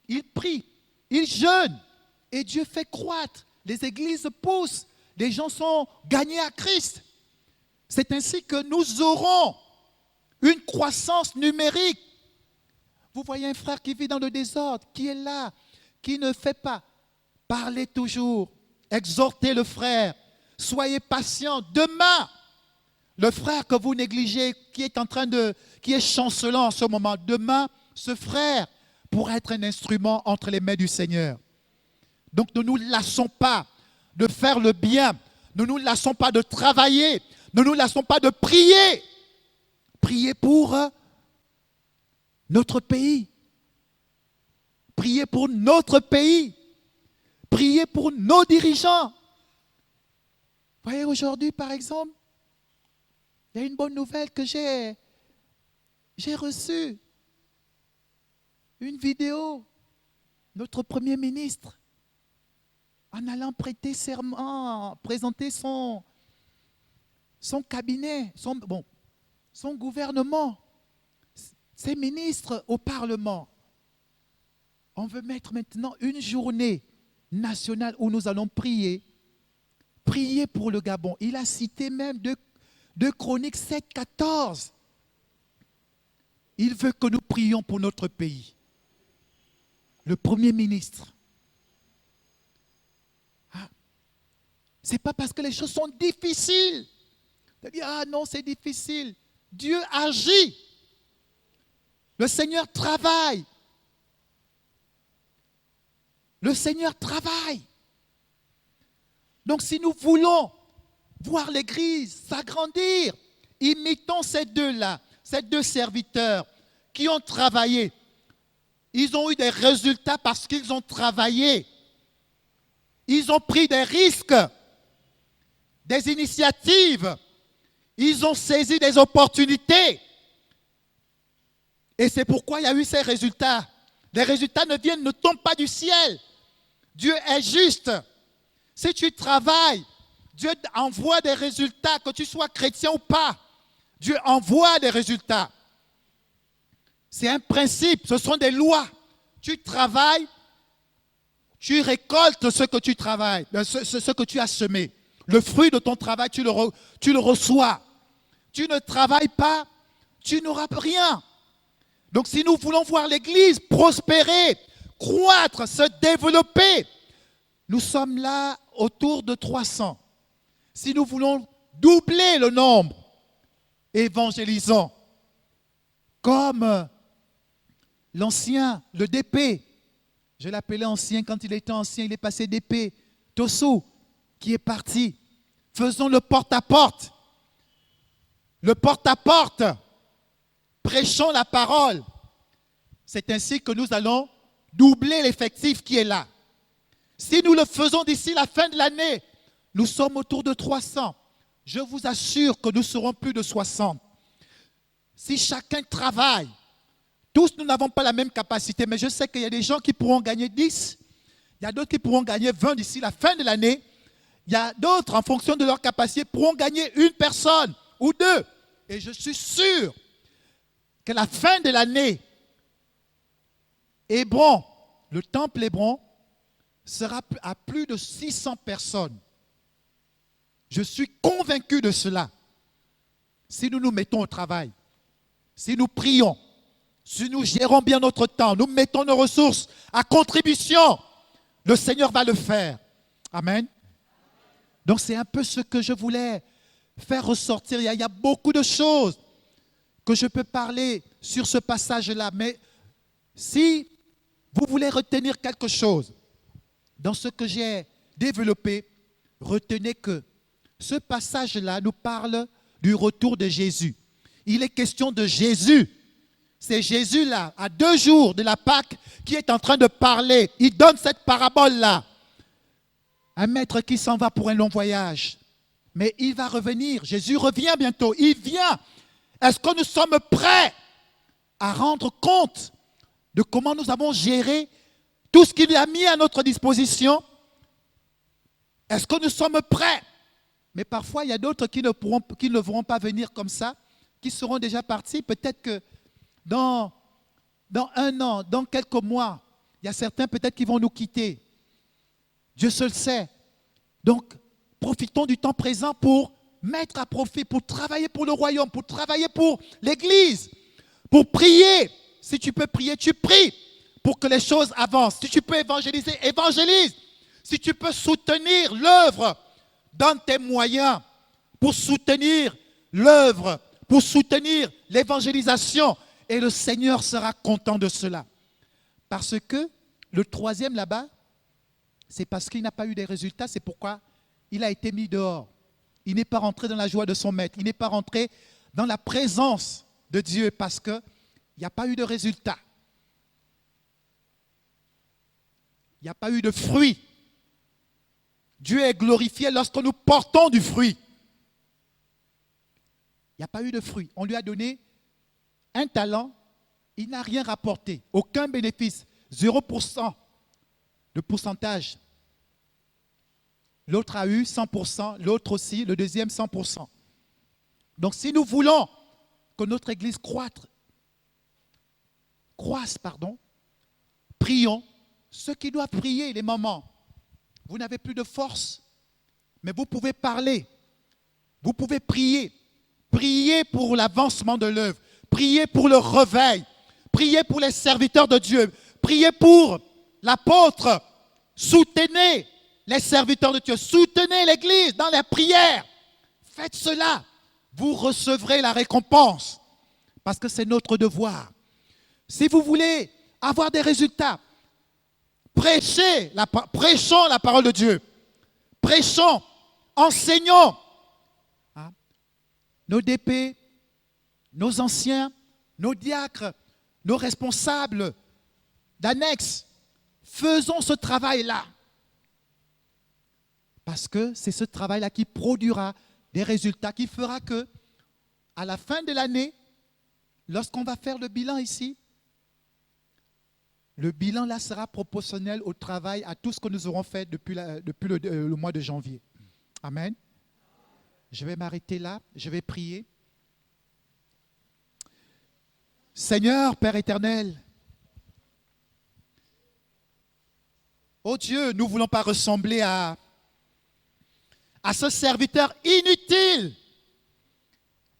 Ils prient, ils jeûnent. Et Dieu fait croître. Les églises poussent. Les gens sont gagnés à Christ. C'est ainsi que nous aurons une croissance numérique. Vous voyez un frère qui vit dans le désordre, qui est là, qui ne fait pas. Parlez toujours, exhortez le frère, soyez patient. Demain, le frère que vous négligez, qui est chancelant en ce moment, demain, ce frère pourra être un instrument entre les mains du Seigneur. Donc ne nous lassons pas de faire le bien, ne nous lassons pas de travailler, ne nous lassons pas de prier. Priez pour notre pays. Priez pour notre pays. Priez pour nos dirigeants. Vous voyez, aujourd'hui, par exemple, il y a une bonne nouvelle que j'ai reçue. Une vidéo, notre Premier ministre, en allant prêter serment, présenter son cabinet, son gouvernement, ses ministres au Parlement. On veut mettre maintenant une journée nationale où nous allons prier pour le Gabon. Il a cité même de Chroniques 7, 14. Il veut que nous prions pour notre pays. Le Premier ministre. Ce n'est pas parce que les choses sont difficiles. De dire, ah non, c'est difficile. Dieu agit. Le Seigneur travaille. Le Seigneur travaille. Donc si nous voulons voir l'Église s'agrandir, imitons ces deux-là, ces deux serviteurs qui ont travaillé. Ils ont eu des résultats parce qu'ils ont travaillé. Ils ont pris des risques, des initiatives. Ils ont saisi des opportunités. Et c'est pourquoi il y a eu ces résultats. Les résultats ne tombent pas du ciel. Dieu est juste. Si tu travailles, Dieu envoie des résultats, que tu sois chrétien ou pas. Dieu envoie des résultats. C'est un principe, ce sont des lois. Tu travailles, tu récoltes ce que tu travailles, ce que tu as semé. Le fruit de ton travail, tu le reçois. Tu ne travailles pas, tu n'auras rien. Donc si nous voulons voir l'Église prospérer, croître, se développer, nous sommes là autour de 300. Si nous voulons doubler le nombre, évangélisons. Comme l'ancien, le DP, je l'appelais ancien quand il était ancien, il est passé DP, Tosso, qui est parti. Faisons le porte-à-porte. Le porte-à-porte. Prêchons la parole. C'est ainsi que nous allons doubler l'effectif qui est là. Si nous le faisons d'ici la fin de l'année, nous sommes autour de 300. Je vous assure que nous serons plus de 60. Si chacun travaille, tous nous n'avons pas la même capacité, mais je sais qu'il y a des gens qui pourront gagner 10, il y a d'autres qui pourront gagner 20 d'ici la fin de l'année, il y a d'autres, en fonction de leur capacité, pourront gagner une personne ou deux. Et je suis sûr que la fin de l'année, Hébron, le temple Hébron, sera à plus de 600 personnes. Je suis convaincu de cela. Si nous nous mettons au travail, si nous prions, si nous gérons bien notre temps, nous mettons nos ressources à contribution, le Seigneur va le faire. Amen. Donc c'est un peu ce que je voulais faire ressortir. Il y a beaucoup de choses que je peux parler sur ce passage-là, mais si vous voulez retenir quelque chose dans ce que j'ai développé, retenez que ce passage-là nous parle du retour de Jésus. Il est question de Jésus. C'est Jésus-là, à 2 jours de la Pâque, qui est en train de parler. Il donne cette parabole-là. Un maître qui s'en va pour un long voyage. Mais il va revenir. Jésus revient bientôt. Il vient. Est-ce que nous sommes prêts à rendre compte de comment nous avons géré tout ce qu'il a mis à notre disposition? Est-ce que nous sommes prêts? Mais parfois, il y a d'autres qui ne pourront pas venir comme ça, qui seront déjà partis. Peut-être que dans un an, dans quelques mois, il y a certains peut-être qui vont nous quitter. Dieu seul sait. Donc, profitons du temps présent pour mettre à profit, pour travailler pour le royaume, pour travailler pour l'Église, pour prier. Si tu peux prier, tu pries pour que les choses avancent. Si tu peux évangéliser, évangélise. Si tu peux soutenir l'œuvre, donne tes moyens pour soutenir l'œuvre, pour soutenir l'évangélisation. Et le Seigneur sera content de cela. Parce que le troisième là-bas, c'est parce qu'il n'a pas eu des résultats, c'est pourquoi il a été mis dehors. Il n'est pas rentré dans la joie de son maître. Il n'est pas rentré dans la présence de Dieu parce qu'il n'y a pas eu de résultats. Il n'y a pas eu de fruit. Dieu est glorifié lorsque nous portons du fruit. Il n'y a pas eu de fruit. On lui a donné un talent, il n'a rien rapporté, aucun bénéfice, 0% de pourcentage. L'autre a eu 100%, l'autre aussi, le deuxième 100%. Donc si nous voulons que notre Église croisse, prions. Ceux qui doivent prier, les mamans, vous n'avez plus de force, mais vous pouvez parler, vous pouvez prier. Priez pour l'avancement de l'œuvre, priez pour le réveil, priez pour les serviteurs de Dieu, priez pour l'apôtre, soutenez les serviteurs de Dieu, soutenez l'Église dans les prières. Faites cela, vous recevrez la récompense, parce que c'est notre devoir. Si vous voulez avoir des résultats, prêchons la parole de Dieu, prêchons, enseignons. Nos DP, nos anciens, nos diacres, nos responsables d'annexe, faisons ce travail-là. Parce que c'est ce travail-là qui produira des résultats, qui fera que, à la fin de l'année, lorsqu'on va faire le bilan ici, le bilan là sera proportionnel au travail, à tout ce que nous aurons fait depuis le mois de janvier. Amen. Je vais m'arrêter là, je vais prier. Seigneur, Père éternel, oh Dieu, nous ne voulons pas ressembler à ce serviteur inutile,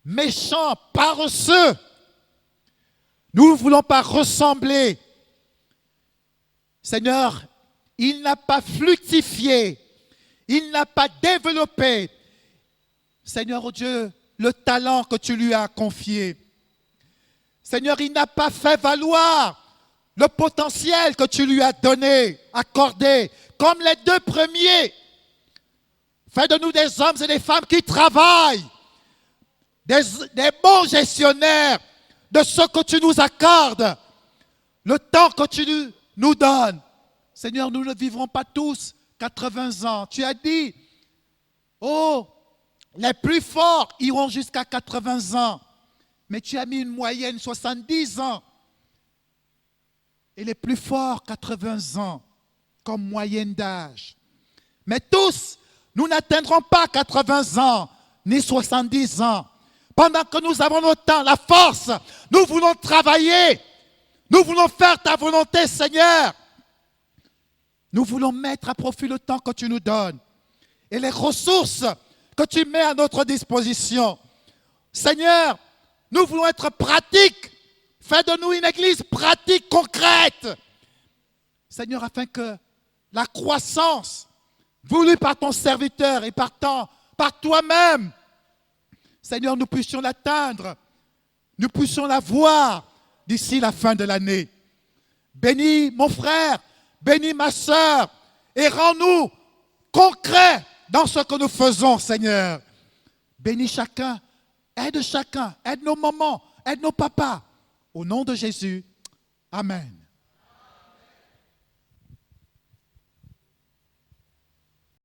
méchant, paresseux. Nous ne voulons pas ressembler. Seigneur, il n'a pas fructifié, il n'a pas développé, Seigneur, oh Dieu, le talent que tu lui as confié. Seigneur, il n'a pas fait valoir le potentiel que tu lui as donné, accordé, comme les deux premiers. Fais de nous des hommes et des femmes qui travaillent, des bons gestionnaires de ce que tu nous accordes, le temps que tu nous donnes. Seigneur, nous ne vivrons pas tous 80 ans. Tu as dit, oh, les plus forts iront jusqu'à 80 ans. Mais tu as mis une moyenne 70 ans. Et les plus forts 80 ans comme moyenne d'âge. Mais tous, nous n'atteindrons pas 80 ans ni 70 ans. Pendant que nous avons le temps, la force, nous voulons travailler. Nous voulons faire ta volonté, Seigneur. Nous voulons mettre à profit le temps que tu nous donnes. Et les ressources que tu mets à notre disposition. Seigneur, nous voulons être pratiques. Fais de nous une église pratique, concrète. Seigneur, afin que la croissance voulue par ton serviteur et par toi-même, Seigneur, nous puissions l'atteindre. Nous puissions la voir d'ici la fin de l'année. Bénis mon frère, bénis ma soeur et rends-nous concrets dans ce que nous faisons, Seigneur. Bénis chacun, aide nos mamans, aide nos papas. Au nom de Jésus, Amen.